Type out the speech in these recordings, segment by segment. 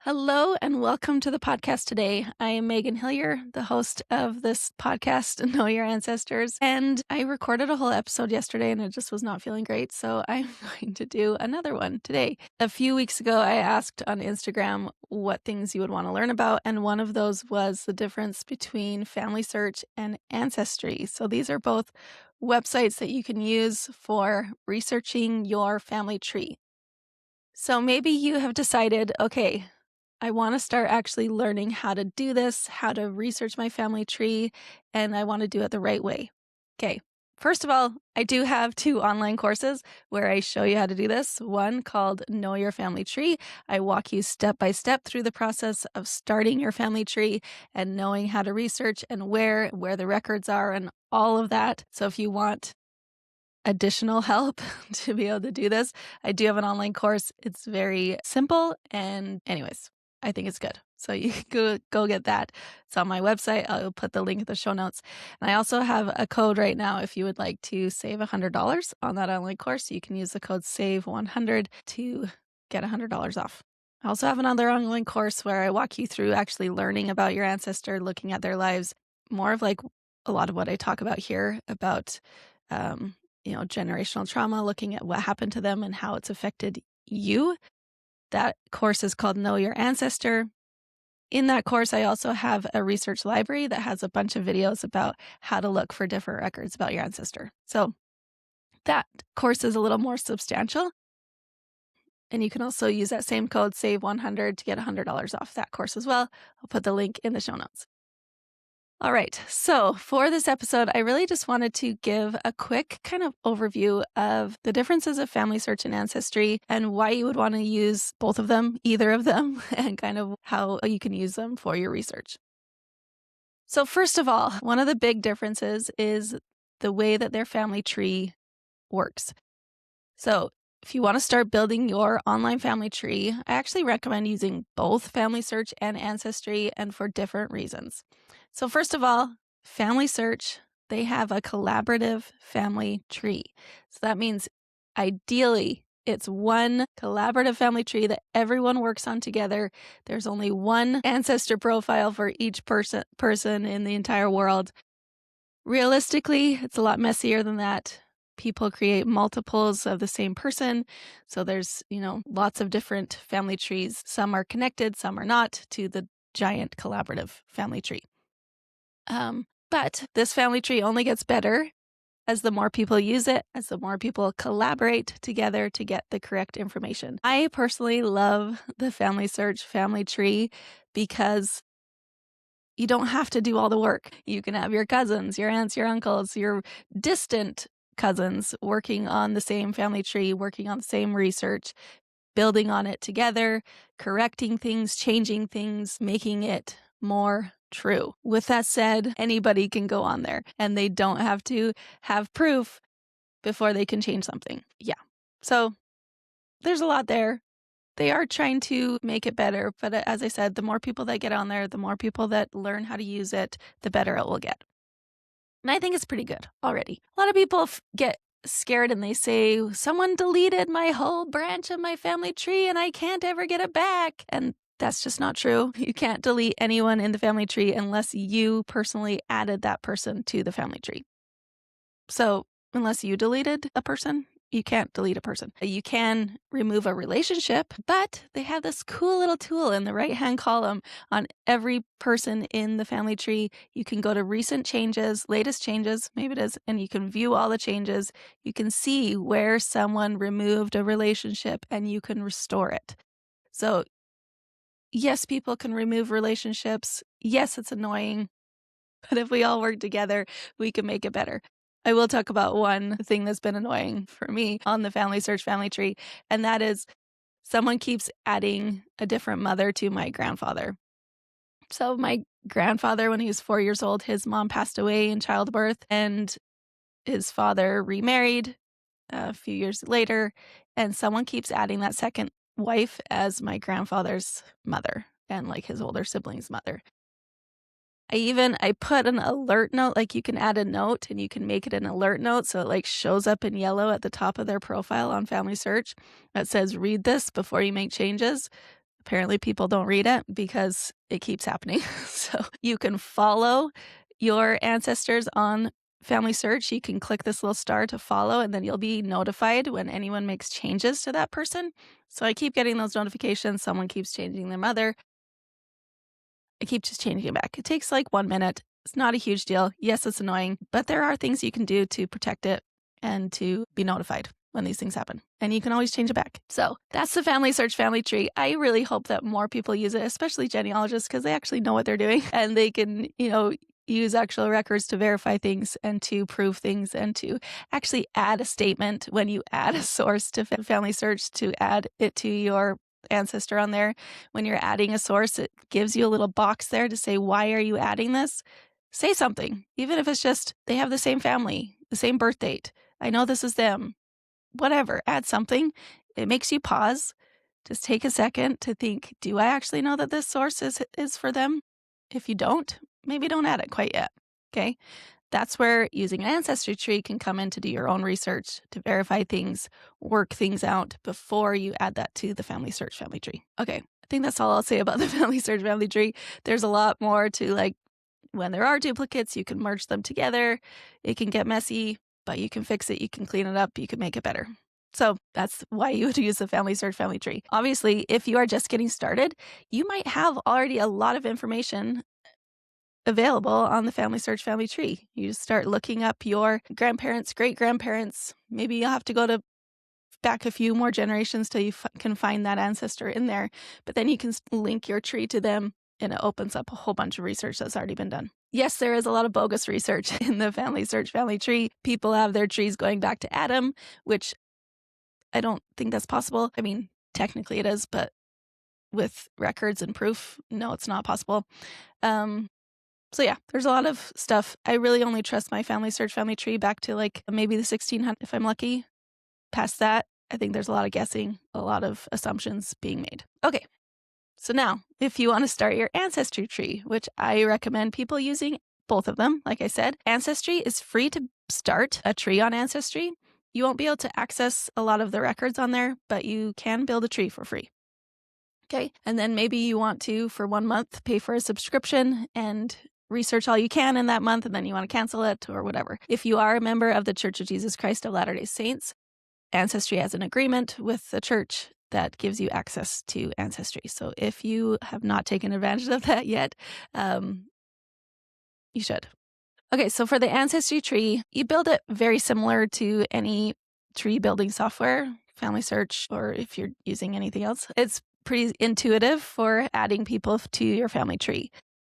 Hello and welcome to the podcast today. I am Megan Hillier, the host of this podcast, Know Your Ancestors. And I recorded a whole episode yesterday and it just was not feeling great. So I'm going to do another one today. A few weeks ago, I asked on Instagram what things you would want to learn about. And one of those was the difference between FamilySearch and Ancestry. So these are both websites that you can use for researching your family tree. So maybe you have decided, okay, I want to start actually learning how to do this, how to research my family tree, and I want to do it the right way. Okay. First of all, I do have 2 online courses where I show you how to do this. One called Know Your Family Tree. I walk you step by step through the process of starting your family tree and knowing how to research and where the records are and all of that. So if you want additional help to be able to do this, I do have an online course. It's very simple and anyways, I think it's good. So you can go get that. It's on my website. I'll put the link in the show notes. And I also have a code right now if you would like to save $100 on that online course. You can use the code SAVE100 to get $100 off. I also have another online course where I walk you through actually learning about your ancestor, looking at their lives, more of like a lot of what I talk about here about generational trauma, looking at what happened to them and how it's affected you. That course is called Know Your Ancestor. In that course, I also have a research library that has a bunch of videos about how to look for different records about your ancestor. So that course is a little more substantial. And you can also use that same code, SAVE100, to get $100 off that course as well. I'll put the link in the show notes. All right, so for this episode, I really just wanted to give a quick kind of overview of the differences of FamilySearch and Ancestry and why you would want to use both of them, either of them, and kind of how you can use them for your research. So first of all, one of the big differences is the way that their family tree works. So if you want to start building your online family tree, I actually recommend using both FamilySearch and Ancestry, and for different reasons. So first of all, FamilySearch, they have a collaborative family tree. So that means ideally it's one collaborative family tree that everyone works on together. There's only one ancestor profile for each person in the entire world. Realistically, it's a lot messier than that. People create multiples of the same person. So there's, lots of different family trees. Some are connected, some are not, to the giant collaborative family tree. But this family tree only gets better as the more people use it, as the more people collaborate together to get the correct information. I personally love the FamilySearch family tree because you don't have to do all the work. You can have your cousins, your aunts, your uncles, your distant cousins working on the same family tree, working on the same research, building on it together, correcting things, changing things, making it more true. With that said, anybody can go on there and they don't have to have proof before they can change something. Yeah. So there's a lot there. They are trying to make it better, but as I said, the more people that get on there, the more people that learn how to use it, the better it will get. And I think it's pretty good already. A lot of people get scared and they say, someone deleted my whole branch of my family tree and I can't ever get it back. And that's just not true. You can't delete anyone in the family tree unless you personally added that person to the family tree. So unless you deleted a person, you can't delete a person. You can remove a relationship, but they have this cool little tool in the right-hand column on every person in the family tree. You can go to recent changes, latest changes, maybe it is, and you can view all the changes. You can see where someone removed a relationship and you can restore it. So yes, people can remove relationships. Yes, it's annoying, but if we all work together, we can make it better. I will talk about one thing that's been annoying for me on the FamilySearch family tree, and that is someone keeps adding a different mother to my grandfather. So my grandfather, when he was 4 years old, his mom passed away in childbirth, and his father remarried a few years later, and someone keeps adding that second wife as my grandfather's mother and like his older sibling's mother. I put an alert note, like you can add a note and you can make it an alert note. So it like shows up in yellow at the top of their profile on FamilySearch that says, read this before you make changes. Apparently people don't read it because it keeps happening. So you can follow your ancestors on FamilySearch. You can click this little star to follow, and then you'll be notified when anyone makes changes to that person. So I keep getting those notifications. Someone keeps changing their mother. I keep just changing it back. It takes like 1 minute. It's not a huge deal. Yes, it's annoying, but there are things you can do to protect it and to be notified when these things happen. And you can always change it back. So that's the FamilySearch family tree. I really hope that more people use it, especially genealogists, because they actually know what they're doing and they can, use actual records to verify things and to prove things and to actually add a statement when you add a source to FamilySearch to add it to your ancestor on there. When you're adding a source, it gives you a little box there to say, why are you adding this? Say something, even if it's just they have the same family, the same birth date. I know this is them. Whatever, add something. It makes you pause. Just take a second to think, do I actually know that this source is for them? If you don't, maybe don't add it quite yet. Okay. That's where using an ancestry tree can come in to do your own research, to verify things, work things out before you add that to the FamilySearch family tree. Okay, I think that's all I'll say about the FamilySearch family tree. There's a lot more to when there are duplicates, you can merge them together. It can get messy, but you can fix it, you can clean it up, you can make it better. So that's why you would use the FamilySearch family tree. Obviously, if you are just getting started, you might have already a lot of information available on the FamilySearch family tree. You just start looking up your grandparents, great-grandparents. Maybe you'll have to go to back a few more generations till you can find that ancestor in there. But then you can link your tree to them, and it opens up a whole bunch of research that's already been done. Yes, there is a lot of bogus research in the FamilySearch family tree. People have their trees going back to Adam, which I don't think that's possible. I mean, technically it is, but with records and proof, no, it's not possible. So yeah, there's a lot of stuff. I really only trust my FamilySearch family tree back to maybe the 1600 if I'm lucky. Past that, I think there's a lot of guessing, a lot of assumptions being made. Okay, so now if you want to start your ancestry tree, which I recommend people using both of them, like I said, Ancestry is free to start a tree on Ancestry. You won't be able to access a lot of the records on there, but you can build a tree for free. Okay, and then maybe you want to, for 1 month, pay for a subscription and research all you can in that month, and then you want to cancel it or whatever. If you are a member of the Church of Jesus Christ of Latter-day Saints, Ancestry has an agreement with the church that gives you access to Ancestry. So if you have not taken advantage of that yet, you should. Okay, so for the Ancestry tree, you build it very similar to any tree building software, FamilySearch, or if you're using anything else. It's pretty intuitive for adding people to your family tree.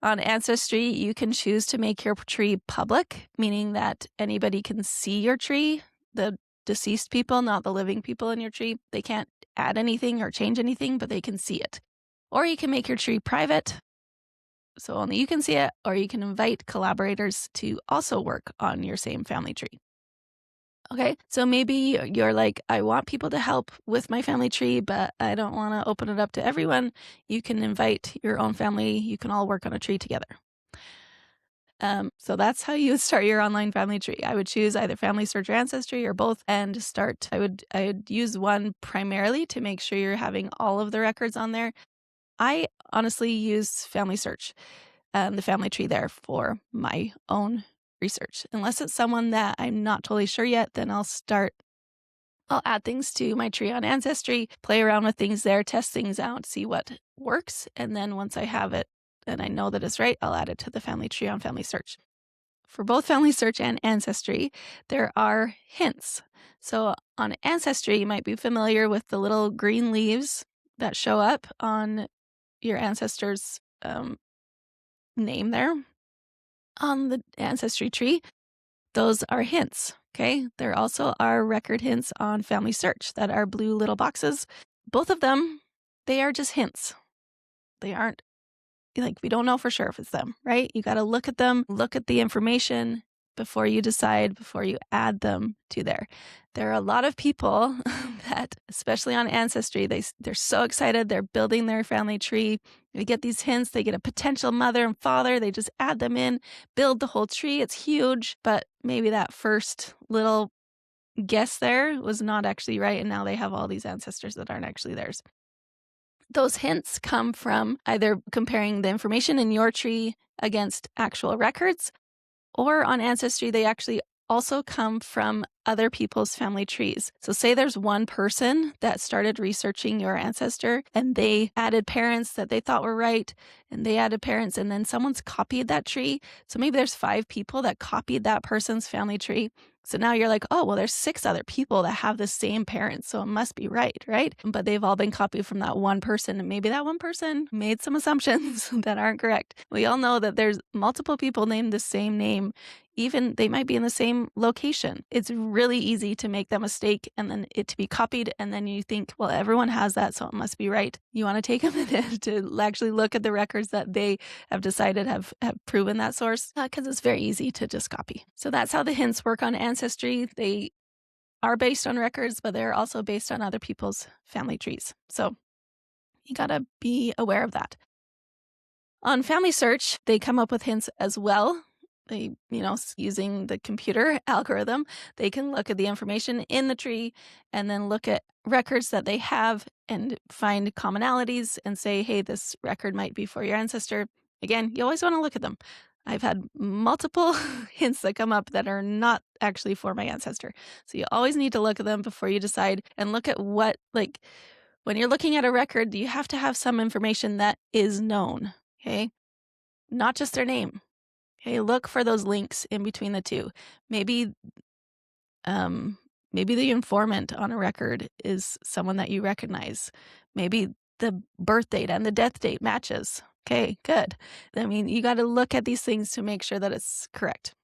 On Ancestry, you can choose to make your tree public, meaning that anybody can see your tree, the deceased people, not the living people in your tree. They can't add anything or change anything, but they can see it. Or you can make your tree private, so only you can see it, or you can invite collaborators to also work on your same family tree. Okay, so maybe you're like, I want people to help with my family tree, but I don't want to open it up to everyone. You can invite your own family. You can all work on a tree together. So that's how you would start your online family tree. I would choose either FamilySearch or Ancestry or both and start. I would use one primarily to make sure you're having all of the records on there. I honestly use FamilySearch, the family tree there for my own research. Unless it's someone that I'm not totally sure yet, then I'll add things to my tree on Ancestry, play around with things there, test things out, see what works. And then once I have it and I know that it's right, I'll add it to the family tree on FamilySearch. For both FamilySearch and Ancestry, there are hints. So on Ancestry, you might be familiar with the little green leaves that show up on your ancestor's name there on the Ancestry tree. Those are hints, okay? There also are record hints on FamilySearch that are blue little boxes. Both of them, they are just hints. They aren't, we don't know for sure if it's them, right? You got to look at them, look at the information before you decide, before you add them to there. There are a lot of people that, especially on Ancestry, they're so excited. They're building their family tree. They get these hints. They get a potential mother and father. They just add them in, build the whole tree. It's huge, but maybe that first little guess there was not actually right, and now they have all these ancestors that aren't actually theirs. Those hints come from either comparing the information in your tree against actual records, or on Ancestry, they actually also come from other people's family trees. So say there's one person that started researching your ancestor and they added parents that they thought were right, and they added parents, and then someone's copied that tree. So maybe there's 5 people that copied that person's family tree. So now you're like, oh, well, there's 6 other people that have the same parents, so it must be right? But they've all been copied from that one person, and maybe that one person made some assumptions that aren't correct. We all know that there's multiple people named the same name, even they might be in the same location. It's really easy to make that mistake and then it to be copied, and then you think, well, everyone has that, so it must be right. You want to take a minute to actually look at the records that they have decided have proven that source, because it's very easy to just copy. So that's how the hints work on Ancestry. They are based on records, but they're also based on other people's family trees. So you gotta be aware of that. On FamilySearch, they come up with hints as well. They, using the computer algorithm, they can look at the information in the tree and then look at records that they have and find commonalities and say, hey, this record might be for your ancestor. Again, you always want to look at them. I've had multiple hints that come up that are not actually for my ancestor. So you always need to look at them before you decide, and look at what, when you're looking at a record, you have to have some information that is known, okay? Not just their name. Okay, look for those links in between the two. Maybe the informant on a record is someone that you recognize. Maybe the birth date and the death date matches. Okay, good. I mean, you got to look at these things to make sure that it's correct.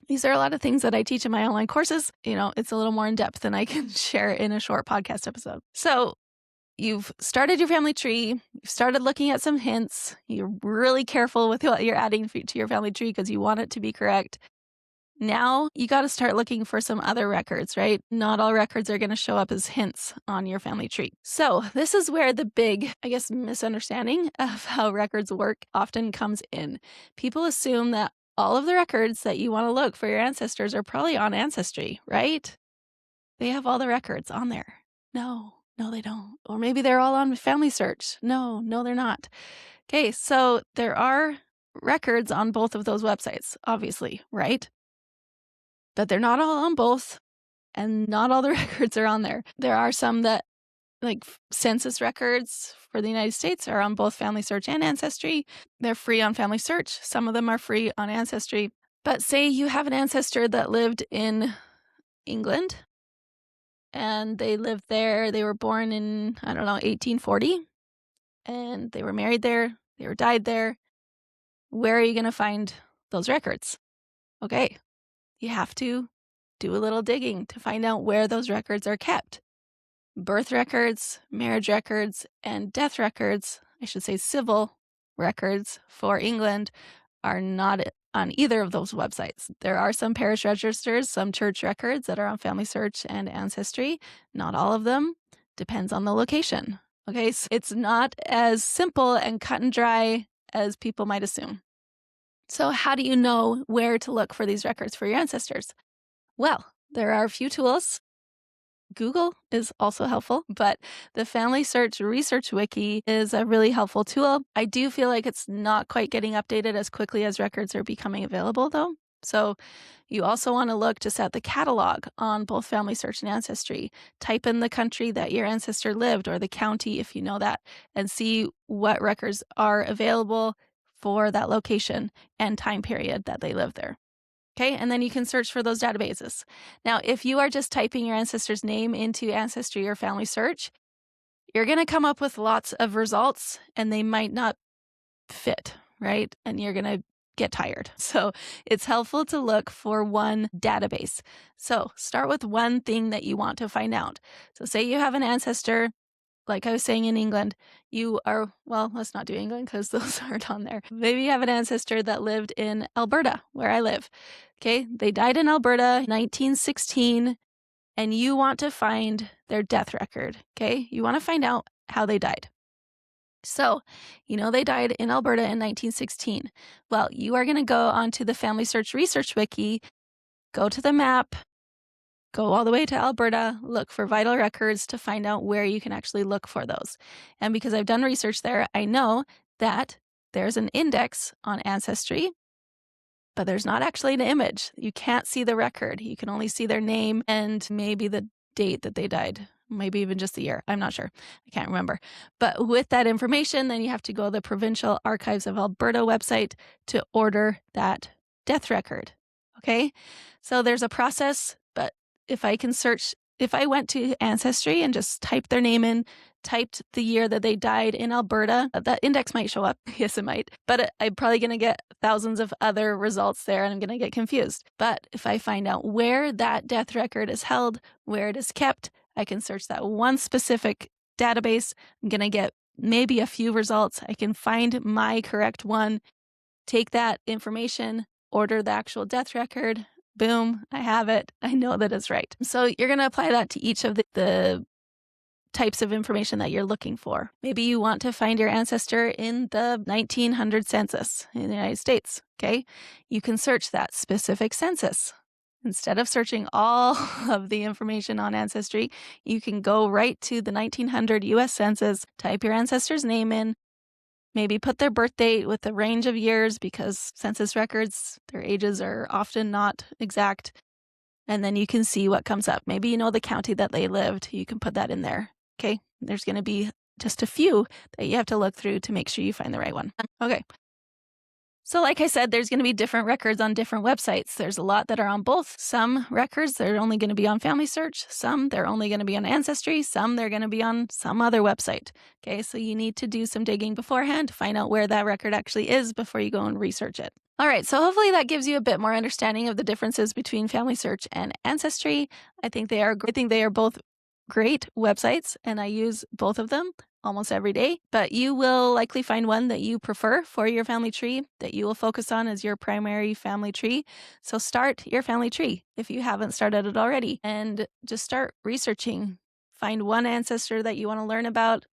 These are a lot of things that I teach in my online courses. It's a little more in depth than I can share in a short podcast episode. So you've started your family tree, you've started looking at some hints, you're really careful with what you're adding to your family tree because you want it to be correct. Now you got to start looking for some other records, right? Not all records are going to show up as hints on your family tree. So this is where the big, misunderstanding of how records work often comes in. People assume that all of the records that you want to look for your ancestors are probably on Ancestry, right? They have all the records on there. No, they don't. Or maybe they're all on FamilySearch. No, they're not. Okay, so there are records on both of those websites, obviously, right? But they're not all on both, and not all the records are on there. There are some that, like census records for the United States, are on both FamilySearch and Ancestry. They're free on FamilySearch. Some of them are free on Ancestry. But say you have an ancestor that lived in England, and they lived there. They were born in, 1840, and they were married there. They were died there. Where are you going to find those records? Okay, you have to do a little digging to find out where those records are kept. Birth records, marriage records, and death records, civil records for England, are not on either of those websites. There are some parish registers, some church records that are on FamilySearch and Ancestry. Not all of them. Depends on the location. Okay, so it's not as simple and cut and dry as people might assume. So how do you know where to look for these records for your ancestors? Well, there are a few tools. Google is also helpful, but the FamilySearch Research Wiki is a really helpful tool. I do feel like it's not quite getting updated as quickly as records are becoming available, though. So you also want to look just at the catalog on both FamilySearch and Ancestry. Type in the country that your ancestor lived, or the county if you know that, and see what records are available for that location and time period that they lived there. Okay, and then you can search for those databases. Now, if you are just typing your ancestor's name into Ancestry or FamilySearch, you're going to come up with lots of results, and they might not fit, right? And you're going to get tired. So it's helpful to look for one database. So start with one thing that you want to find out. So say you have an ancestor, like I was saying, in England. You are, well, let's not do England because those aren't on there. Maybe you have an ancestor that lived in Alberta, where I live. Okay, they died in Alberta 1916, and you want to find their death record. Okay, you want to find out how they died. So, they died in Alberta in 1916. Well, you are going to go onto the FamilySearch Research Wiki, go to the map, go all the way to Alberta, look for vital records to find out where you can actually look for those. And because I've done research there, I know that there's an index on Ancestry, but there's not actually an image. You can't see the record. You can only see their name and maybe the date that they died, maybe even just the year. I'm not sure. I can't remember. But with that information, then you have to go to the Provincial Archives of Alberta website to order that death record. Okay? So there's a process, but if I went to Ancestry and just typed their name in, typed the year that they died in Alberta, that index might show up. Yes, it might. But I'm probably going to get thousands of other results there and I'm going to get confused. But if I find out where that death record is held, where it is kept, I can search that one specific database. I'm going to get maybe a few results. I can find my correct one, take that information, order the actual death record. Boom, I have it. I know that it's right. So you're going to apply that to each of the types of information that you're looking for. Maybe you want to find your ancestor in the 1900 census in the United States, okay? You can search that specific census. Instead of searching all of the information on Ancestry, you can go right to the 1900 US Census, type your ancestor's name in, maybe put their birth date with a range of years because census records, their ages are often not exact. And then you can see what comes up. Maybe you know the county that they lived. You can put that in there. Okay, there's going to be just a few that you have to look through to make sure you find the right one. Okay. So like I said, there's going to be different records on different websites. There's a lot that are on both. Some records, they're only going to be on FamilySearch. Some, they're only going to be on Ancestry. Some, they're going to be on some other website. Okay, so you need to do some digging beforehand to find out where that record actually is before you go and research it. All right, so hopefully that gives you a bit more understanding of the differences between FamilySearch and Ancestry. I think they are both great websites, and I use both of them almost every day, but you will likely find one that you prefer for your family tree that you will focus on as your primary family tree. So start your family tree if you haven't started it already and just start researching. Find one ancestor that you want to learn about.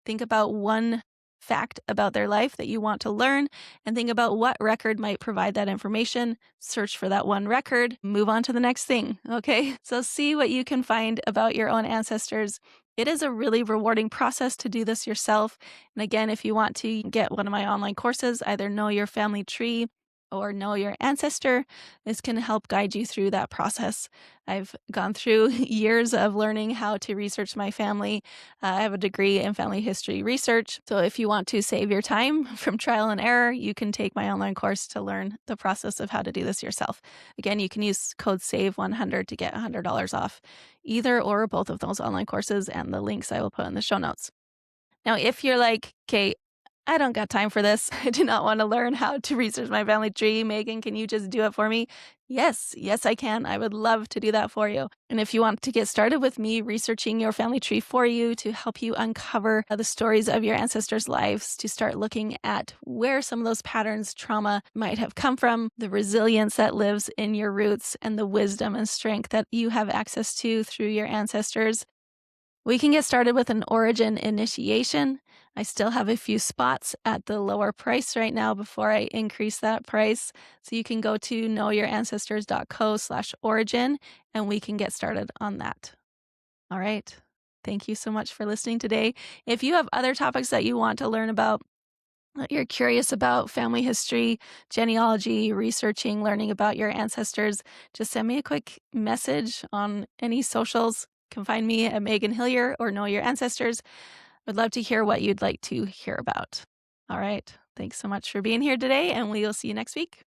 Think about one fact about their life that you want to learn and think about what record might provide that information. Search for that one record, move on to the next thing. Okay, so see what you can find about your own ancestors. It is a really rewarding process to do this yourself. And again, if you want to get one of my online courses, either Know Your Family Tree or Know Your Ancestor, this can help guide you through that process. I've gone through years of learning how to research my family. I have a degree in family history research. So if you want to save your time from trial and error, you can take my online course to learn the process of how to do this yourself. Again, you can use code SAVE100 to get $100 off either or both of those online courses, and the links I will put in the show notes. Now, if you're like, okay, I don't got time for this. I do not want to learn how to research my family tree. Megan, can you just do it for me? Yes, I can. I would love to do that for you. And if you want to get started with me researching your family tree for you to help you uncover the stories of your ancestors' lives, to start looking at where some of those patterns, trauma might have come from, the resilience that lives in your roots, and the wisdom and strength that you have access to through your ancestors, we can get started with an origin initiation. I still have a few spots at the lower price right now before I increase that price. So you can go to knowyourancestors.co/origin and we can get started on that. All right. Thank you so much for listening today. If you have other topics that you want to learn about, that you're curious about family history, genealogy, researching, learning about your ancestors, just send me a quick message on any socials. You can find me at Megan Hillier or Know Your Ancestors. I'd love to hear what you'd like to hear about. All right. Thanks so much for being here today, and we will see you next week.